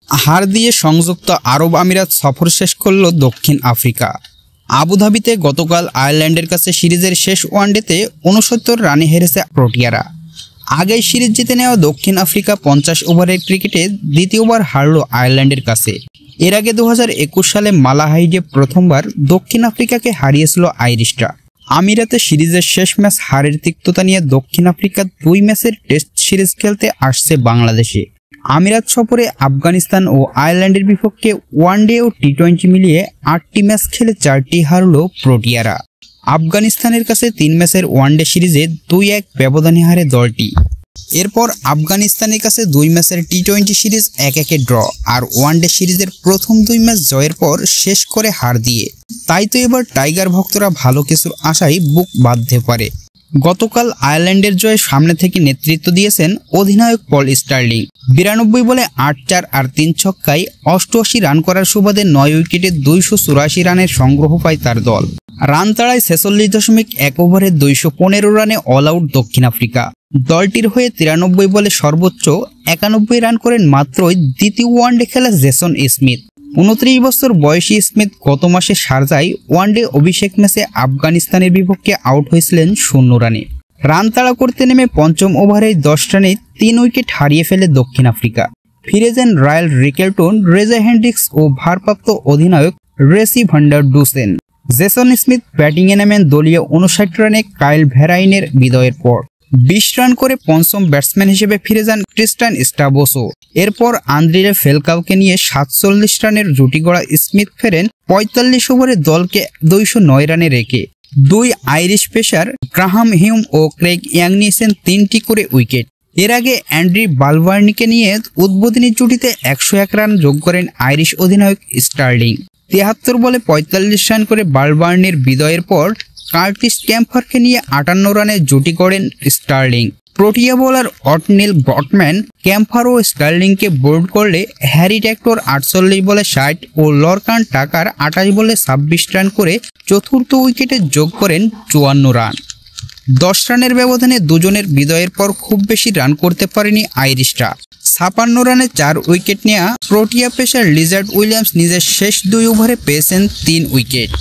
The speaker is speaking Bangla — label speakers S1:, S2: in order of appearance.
S1: হার দিয়ে সংযুক্ত আরব আমিরাত সফর শেষ করল দক্ষিণ আফ্রিকা। আবুধাবিতে গতকাল আয়ারল্যান্ডের কাছে সিরিজের শেষ ওয়ানডেতে ৬৯ রানে হেরেছে প্রোটিয়ারা। আগেই সিরিজ জিতে নেওয়া দক্ষিণ আফ্রিকা ৫০ ওভারের ক্রিকেটে দ্বিতীয়বার হারল আয়ারল্যান্ডের কাছে। এর আগে ২০২১ সালে মালাহাইডে প্রথমবার দক্ষিণ আফ্রিকাকে হারিয়েছিল আইরিশরা। আমিরাতে সিরিজের শেষ ম্যাচ হারের তিক্ততা নিয়ে দক্ষিণ আফ্রিকা ২ ম্যাচের টেস্ট সিরিজ খেলতে আসছে বাংলাদেশে। আমিরাত সফরে আফগানিস্তান ও আয়ারল্যান্ডের বিপক্ষে ওয়ানডে ও টি-20 মিলিয়ে ৮টি ম্যাচ খেলে ৪টি হারল প্রোটিয়ারা। আফগানিস্তানের কাছে ৩ ম্যাচের ওয়ানডে সিরিজে ২-১ ব্যবধানে হারে দলটি। এরপর আফগানিস্তানের কাছে ২ ম্যাচের টি-20 সিরিজ ১-১ ড্র আর ওয়ানডে সিরিজের প্রথম ২ ম্যাচ জয়ের পর শেষ করে হার দিয়ে। তাই তো এবার টাইগার ভক্তরা ভালো কিছুর আশায় বুক বাঁধতে পারে। গতকাল আয়ারল্যান্ডের জয়ে সামনে থেকে নেতৃত্ব দিয়েছেন অধিনায়ক পল স্টার্লিং। ৯২ বলে ৮-৪ আর ৩ ছক্কায় ৮৮ রান করার সুবাদে ৯ উইকেটে ২৮৪ রানের সংগ্রহ পায় তার দল। রান তাড়ায় ৪৬.১ ওভারে ২১৫ রানে অল আউট দক্ষিণ আফ্রিকা। দলটির হয়ে ৯৩ বলে সর্বোচ্চ ৯১ রান করেন মাত্রই দ্বিতীয় ওয়ানডে খেলা জেসন স্মিথ। ২৯ বছর বয়সী স্মিথ গত মাসে শারজায় ওয়ানডে অভিষেক ম্যাচে আফগানিস্তানের বিপক্ষে আউট হয়েছিলেন ০ রানে। রান তাড়া করতে নেমে পঞ্চম ওভারে ১০ রানে ৩ উইকেট হারিয়ে ফেলে দক্ষিণ আফ্রিকা। ফিরে যান রায়াল রিকেলটন, রেজা হেন্ড্রিক্স ও ভারপ্রাপ্ত অধিনায়ক রেসি ভান্ডার ডুসেন। জেসন স্মিথ ব্যাটিংয়ে নামেন দলীয় ৫৯ রানে কাইল ভেরাইনের বিদায়ের পর। ২০ রান করে পঞ্চম ব্যাটসম্যান হিসেবে ফিরে যান ক্রিস্টান স্টাবোসো। এরপর আন্দ্রে ফেলকাওকে নিয়ে ৪৭ রানের জুটি গড়া স্মিথ ফেরেন ৪৫ ওভারে দলকে ২০৯ রানে রেখে। ২ আইরিশ পেসার গ্রাহাম হিউম ও ক্রেগ ইয়াং নিয়েছেন ৩টি করে উইকেট। এর আগে অ্যান্ড্রি বালভার্নিকে নিয়ে উদ্বোধনী জুটিতে ১০১ রান যোগ করেন আইরিশ অধিনায়ক স্টার্লিং। ৭৩ বলে ৪৫ রান করে বালভার্নির বিদায়ের পর কার্টিস ক্যাম্পারকে নিয়ে ৫৮ রানে জুটি গড়েন স্টার্লিং। প্রোটিয়া বোলার অটনিল ব্রডম্যান ক্যাম্পার ও স্টার্লিংকে বোল্ড করলে হ্যারি ট্যাক্টর ৪৮ বলে ৬০ ও লরকান টাকার ২৮ বলে ২৬ রান করে চতুর্থ উইকেটে যোগ করেন ৫৪ রান। ১০ রানের ব্যবধানে দুজনের বিদায়ের পর খুব বেশি রান করতে পারেনি আইরিশরা। ৫৬ রানে ৪ উইকেট নেওয়া প্রোটিয়া পেসার লিজার্ড উইলিয়ামস নিজের শেষ ২ ওভারে পেয়েছেন ৩ উইকেট।